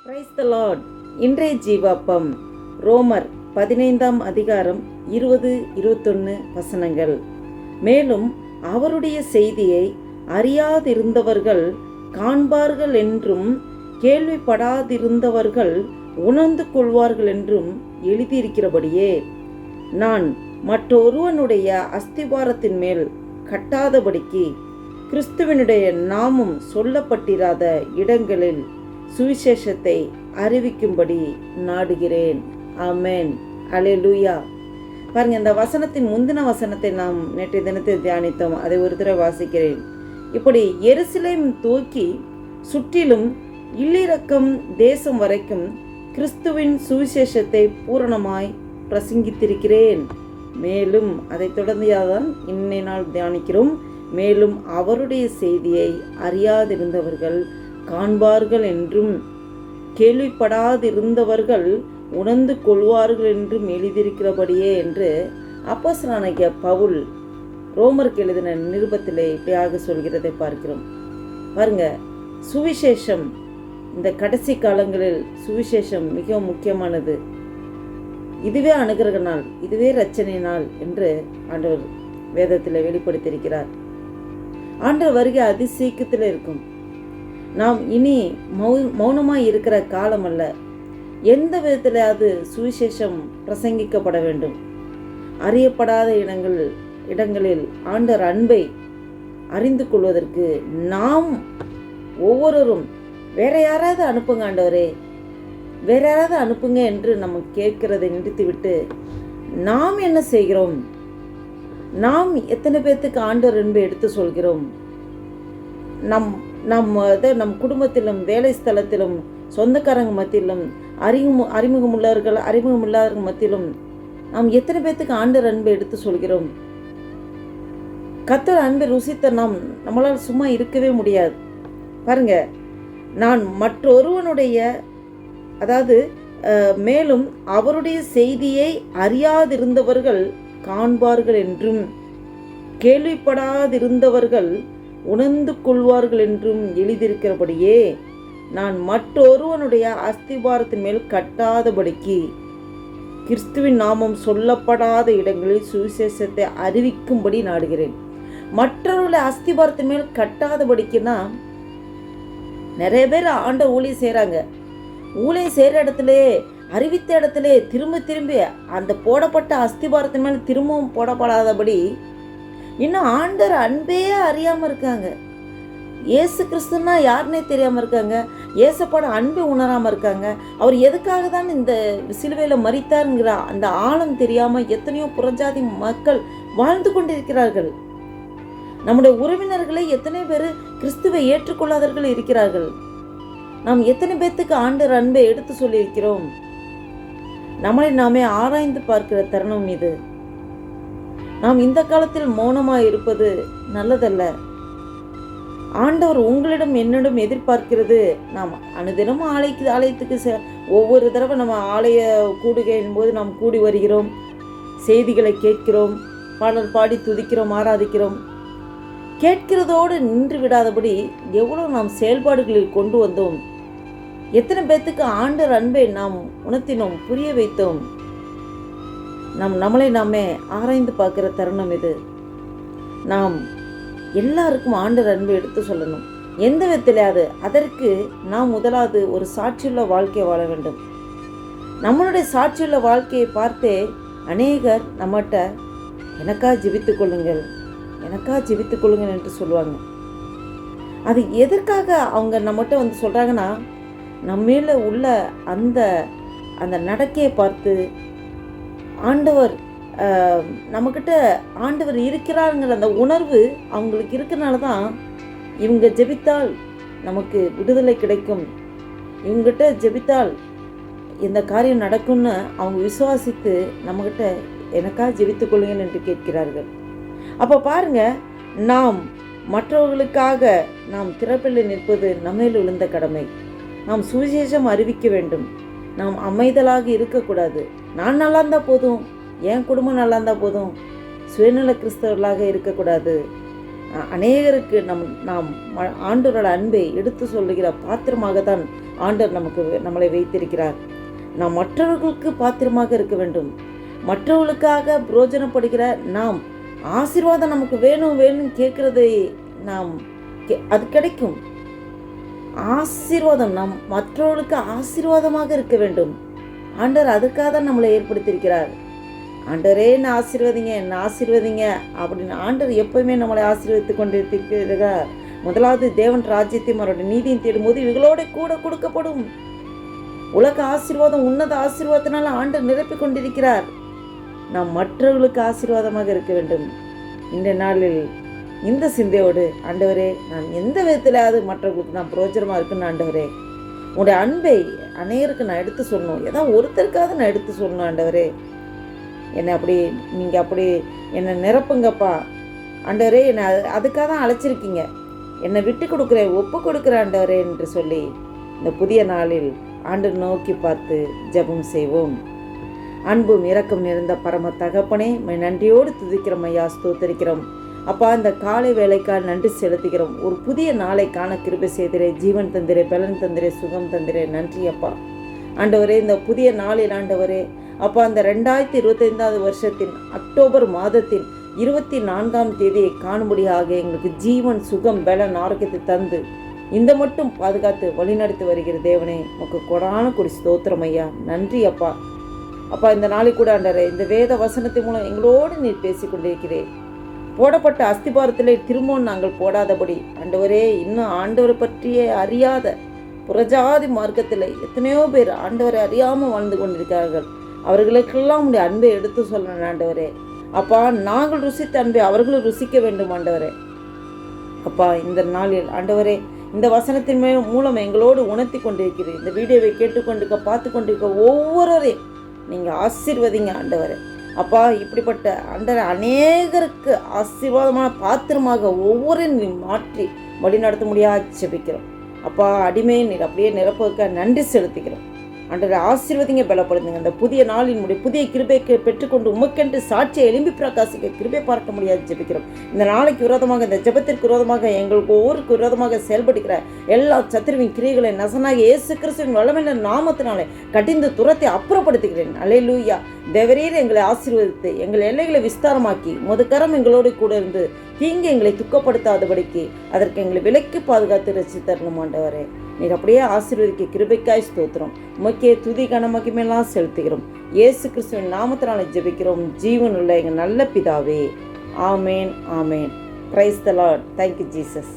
Price the Lord. இன்றைய ஜீவாப்பம் ரோமர் 15ஆம் அதிகாரம் 20-21 வசனங்கள். மேலும் அவருடைய செய்தியை அறியாதிருந்தவர்கள் காண்பார்கள் என்றும் கேள்விப்படாதிருந்தவர்கள் உணர்ந்து கொள்வார்கள் என்றும் எழுதியிருக்கிறபடியே நான் மற்றொருவனுடைய அஸ்திவாரத்தின் மேல் கட்டாதபடிக்கு கிறிஸ்துவனுடைய நாமம் சொல்லப்பட்டிராத இடங்களில் சுவிசேஷத்தை அறிவிக்கும்படி நாடுகிறேன். ஆமென். அல்லேலூயா. பாருங்க, இந்த வசனத்தின் முந்தின வசனத்தை நாம் நேற்றைய தினத்தில் தியானித்தோம். அதை ஒரு தடவை வாசிக்கிறேன். இப்படி எருசலேம் தூக்கி சுற்றிலும் இல்லிரக்கம் தேசம் வரைக்கும் கிறிஸ்துவின் சுவிசேஷத்தை பூரணமாய் பிரசங்கித்திருக்கிறேன். மேலும் அதை தொடர்ந்துதான் இன்னை நாள் தியானிக்கிறோம். மேலும் அவருடைய செய்தியை அறியாதிருந்தவர்கள் காண்பார்கள் என்றும் கேள்விப்படாதிருந்தவர்கள் உணர்ந்து கொள்வார்கள் என்றும் எழுதியிருக்கிறபடியே என்று அப்போஸ்தலனாகிய பவுல் ரோமருக்கு எழுதின நிருபத்திலே இப்படியாக சொல்கிறதை பார்க்கிறோம். பாருங்க, சுவிசேஷம் இந்த கடைசி காலங்களில் சுவிசேஷம் மிகவும் முக்கியமானது. இதுவே அனுகிரக நாள், இதுவே இரட்சணை நாள் என்று ஆண்டவர் வேதத்தில் வெளிப்படுத்தியிருக்கிறார். ஆண்டவர் வருகை அதிசீக்கிரத்தில் இருக்கும். நாம் இனி மௌனமாய் இருக்கிற காலம் அல்ல. எந்த விதத்தில் அது சுவிசேஷம் பிரசங்கிக்கப்பட வேண்டும். அறியப்படாத இடங்களில் ஆண்டவர் அன்பை அறிந்து கொள்வதற்கு நாம் ஒவ்வொருவரும் வேற யாராவது அனுப்புங்க ஆண்டவரே, வேற யாராவது அனுப்புங்க என்று நம்ம கேட்கிறதை நிறுத்திவிட்டு நாம் என்ன செய்கிறோம்? நாம் எத்தனை பேர்த்துக்கு ஆண்டவர் அன்பை எடுத்து சொல்கிறோம்? நம் குடும்பத்திலும் வேலை ஸ்தலத்திலும் சொந்தக்காரங்க மத்தியிலும் அறிமுகமில்லாதவர்கள் மத்தியிலும் நாம் எத்தனை பேர்த்துக்கு ஆண்டவர் அன்பை எடுத்து சொல்கிறோம்? கர்த்தர் அன்பை ருசித்த நம்மளால் சும்மா இருக்கவே முடியாது. பாருங்க, நான் மற்றொருவனுடைய மேலும் அவருடைய செய்தியை அறியாதிருந்தவர்கள் காண்பார்கள் என்றும் கேள்விப்படாதிருந்தவர்கள் உணர்ந்து கொள்வார்கள் என்றும் எழுதியிருக்கிறபடியே நான் மற்றொருவனுடைய அஸ்திபாரத்தின் மேல் கட்டாதபடிக்கு கிறிஸ்துவின் நாமம் சொல்லப்படாத இடங்களில் சுவிசேஷத்தை அறிவிக்கும்படி நாடுகிறேன். மற்றவர்களுடைய அஸ்திபாரத்தின் மேல் கட்டாதபடிக்குன்னா, நிறைய பேர் ஆண்ட ஊழியம் செய்கிறாங்க. ஊழியம் செய்கிற இடத்துல அறிவித்த இடத்துல திரும்பி அந்த போடப்பட்ட அஸ்திபாரத்தின் மேல் திரும்பவும் போடப்படாதபடி இன்னும் ஆண்டவர் அன்பே அறியாமல் இருக்காங்க. இயேசு கிறிஸ்துன்னா யாருன்னே தெரியாமல் இருக்காங்க. இயேசப்போட அன்பை உணராமல் இருக்காங்க. அவர் எதுக்காக தான் இந்த சிலுவையில் மரித்தாருங்கிற அந்த ஆழம் தெரியாமல் எத்தனையோ புறஜாதி மக்கள் வாழ்ந்து கொண்டிருக்கிறார்கள். நம்முடைய உறவினர்களை எத்தனை பேர் கிறிஸ்துவை ஏற்றுக்கொள்ளாதவர்கள் இருக்கிறார்கள். நாம் எத்தனை பேர்த்துக்கு ஆண்டவர் அன்பை எடுத்து சொல்லியிருக்கிறோம்? நம்மளை நாமே ஆராய்ந்து பார்க்கிற தருணம் இது. நாம் இந்த காலத்தில் மௌனமாக இருப்பது நல்லதல்ல. ஆண்டவர் உங்களிடம் என்னிடம் எதிர்பார்க்கிறது, நாம் அனுதினம் ஆலயத்துக்கு ஒவ்வொரு தடவை நம்ம ஆலய கூடுகையின் போது நாம் கூடி வருகிறோம், செய்திகளை கேட்கிறோம், பாடல் பாடி துதிக்கிறோம், ஆராதிக்கிறோம். கேட்கிறதோடு நின்று விடாதபடி எவ்வளோ நாம் செயல்பாடுகளில் கொண்டு வந்தோம். எத்தனை பேர்த்துக்கு ஆண்டவர் அன்பை நாம் உணர்த்தினோம், புரிய வைத்தோம். நம்மளை நாமே ஆராய்ந்து பார்க்குற தருணம் இது. நாம் எல்லாருக்கும் ஆண்டவர் அன்பை எடுத்து சொல்லணும். எந்த விதத்திலாவது அதற்கு நாம் முதலாவது ஒரு சாட்சியுள்ள வாழ்க்கையை வாழ வேண்டும். நம்மளுடைய சாட்சியுள்ள வாழ்க்கையை பார்த்தே அநேகர் நம்மகிட்ட எனக்கா ஜெபித்து கொள்ளுங்கள் என்று சொல்லுவாங்க. அது எதற்காக அவங்க நம்மகிட்ட வந்து சொல்கிறாங்கன்னா, நம்மள உள்ள அந்த நடக்கையை பார்த்து ஆண்டவர் நம்மக்கிட்ட ஆண்டவர் இருக்கிறாருங்கிற அந்த உணர்வு அவங்களுக்கு இருக்கிறனால தான் இவங்க ஜெபித்தால் நமக்கு விடுதலை கிடைக்கும், இவங்ககிட்ட ஜெபித்தால் இந்த காரியம் நடக்கும்னு அவங்க விசுவாசித்து நம்மக்கிட்ட எனக்கா ஜெபித்து கொள்ளுங்கள் என்று கேட்கிறார்கள். அப்போ பாருங்க, நாம் மற்றவர்களுக்காக நாம் திறப்பில் நிற்பது நம்மேல் விழுந்த கடமை. நாம் சுவிசேஷம் அறிவிக்க வேண்டும். நாம் அமைதலாக இருக்கக்கூடாது. நான் நல்லா இருந்தால் போதும், என் குடும்பம் நல்லா இருந்தால் போதும், சுயநல கிறிஸ்தவர்களாக இருக்கக்கூடாது. அநேகருக்கு நாம் ஆண்டவரோட அன்பை எடுத்து சொல்லுகிற பாத்திரமாக தான் ஆண்டவர் நம்மளை வைத்திருக்கிறார். நாம் மற்றவர்களுக்கு பாத்திரமாக இருக்க வேண்டும். மற்றவர்களுக்காக பிரயோஜனப்படுகிற நாம் ஆசீர்வாதம் நமக்கு வேணும் கேட்கறதை அது கிடைக்கும். ஆசீர்வாதம் நாம் மற்றவர்களுக்கு ஆசீர்வாதமாக இருக்க வேண்டும். ஆண்டவர் அதுக்காக தான் நம்மளை ஏற்படுத்தியிருக்கிறார். ஆண்டவரே என்ன ஆசீர்வதிங்க அப்படின்னு ஆண்டவர் எப்பவுமே நம்மளை ஆசீர்வதித்து கொண்டிருக்கிறார். முதலாவது தேவன் ராஜ்யத்தையும் அவருடைய நீதியும் தேடும்போது இவங்களோட கூட கொடுக்கப்படும். உலக ஆசீர்வாதம் உன்னத ஆசீர்வாதத்தினால ஆண்டவர் நிரப்பிக் கொண்டிருக்கிறார். நாம் மற்றவர்களுக்கு ஆசீர்வாதமாக இருக்க வேண்டும். இந்த நாளில் இந்த சிந்தையோடு, ஆண்டவரே நான் எந்த விதத்திலாவது மற்றவர்களுக்கு நான் பிரயோஜனமாக இருக்குன்னு ஆண்டவரே, உங்களுடைய அன்பை அநேகருக்கு நான் எடுத்து சொல்லணும். ஏதாவது ஒருத்தருக்காவது நான் எடுத்து சொல்லணும். ஆண்டவரே நீங்கள் அப்படி என்னை நிரப்புங்கப்பா. ஆண்டவரே என்னை அதுக்காக தான் அழைச்சிருக்கீங்க. என்னை விட்டு கொடுக்குறேன், ஒப்பு கொடுக்குறேன் ஆண்டவரே என்று சொல்லி இந்த புதிய நாளில் ஆண்டவர் நோக்கி பார்த்து ஜெபம் செய்வோம். அன்பும் இரக்கம் நிறைந்த பரம தகப்பனே, நன்றியோடு துதிக்கிறோம் ஐயா, ஸ்தோத்தரிக்கிறோம் அப்பா. இந்த காலை வேலைக்கால் நன்றி செலுத்துகிறோம். ஒரு புதிய நாளை காண கிருபை செய்திரே, ஜீவன் தந்திரே, பலன் தந்திரே, சுகம் தந்திரே. நன்றி அப்பா. ஆண்டவரே, இந்த புதிய நாளில் ஆண்டவரே அப்பா, இந்த 2025 வருஷத்தின் அக்டோபர் மாதத்தின் 24ஆம் தேதியை காணும்படியாக எங்களுக்கு ஜீவன், சுகம், பலன், ஆரோக்கியத்தை தந்து இந்த மட்டும் பாதுகாத்து வழிநடத்தி வருகிற தேவனே, உமக்கு கொடான கொடி ஸ்தோத்திரம் ஐயா. நன்றி அப்பா. அப்பா, இந்த நாளை கூட ஆண்டவரே இந்த வேத வசனத்தின் மூலம் எங்களோடு நீர் பேசிக்கொண்டிருக்கிறேன். போடப்பட்ட அஸ்திபாரத்திலே திரும்பவும் நாங்கள் போடாதபடி ஆண்டவரே, இன்னும் ஆண்டவரை பற்றியே அறியாத புறஜாதி மார்க்கத்தில் எத்தனையோ பேர் ஆண்டவரை அறியாமல் வாழ்ந்து கொண்டிருக்கிறார்கள். அவர்களுக்கெல்லாம் உடைய அன்பை எடுத்து சொல்லணும் ஆண்டவரே. அப்பா, நாங்கள் ருசித்த அன்பை அவர்களும் ருசிக்க வேண்டும் ஆண்டவரே. அப்பா, இந்த நாளில் ஆண்டவரே இந்த வசனத்தின் மூலம் எங்களோடு உணர்த்தி கொண்டிருக்கிறேன். இந்த வீடியோவை கேட்டுக்கொண்டிருக்க, பார்த்து கொண்டிருக்க ஒவ்வொருவரையும் நீங்கள் ஆசீர்வதிங்க ஆண்டவரே. அப்பா, இப்படிப்பட்ட ஆண்டவரை அநேகருக்கு ஆசீர்வாதமான பாத்திரமாக ஒவ்வொருவரையும் மாற்றி வழிநடத்த முடியாது ஜெபிக்கிறோம். அப்பா, அடிமையை நீர் அப்படியே நிரப்புவதற்காக நன்றி செலுத்துகிறோம் ஆண்டவரை. ஆசீர்வதிங்க, பலப்படுத்துங்க. இந்த புதிய நாளின் புதிய கிருபைக்கு பெற்றுக்கொண்டு உமக்கென்று சாட்சியை எழும்பி பிரகாசிக்க கிருபை பார்க்க முடியாது ஜெபிக்கிறோம். இந்த நாளைக்கு விரோதமாக, இந்த ஜெபத்திற்கு விரோதமாக, எங்களுக்கு ஒவ்வொருக்கு விரோதமாக செயல்படுகிற எல்லா சத்துருவின் கிரியைகளை நசனாக இயேசு கிறிஸ்துவின் வல்லமையான நாமத்தினாலே கடிந்து துரத்தை அப்புறப்படுத்துகிறேன். அல்லேலூயா. தேவரீர் எங்களை ஆசீர்வதித்து எங்கள் எல்லைகளை விஸ்தாரமாக்கி முதுகரம் எங்களோடு கூட இருந்து தீங்கு எங்களை துக்கப்படுத்தாதபடிக்கு அதற்கு எங்களை விலக்கி பாதுகாத்து ரசித்து தரணும் ஆண்டவரே. நீர் அப்படியே ஆசீர்வதிக்க கிருபைக்காய் ஸ்தோத்திரம். உமக்கே துதி கனமகிமையெல்லாம் செலுத்துகிறோம். இயேசு கிறிஸ்துவின் நாமத்தினாலே ஜெபிக்கிறோம் ஜீவனுள்ள எங்கள் நல்ல பிதாவே. Amen, amen. Praise the Lord. Thank you Jesus.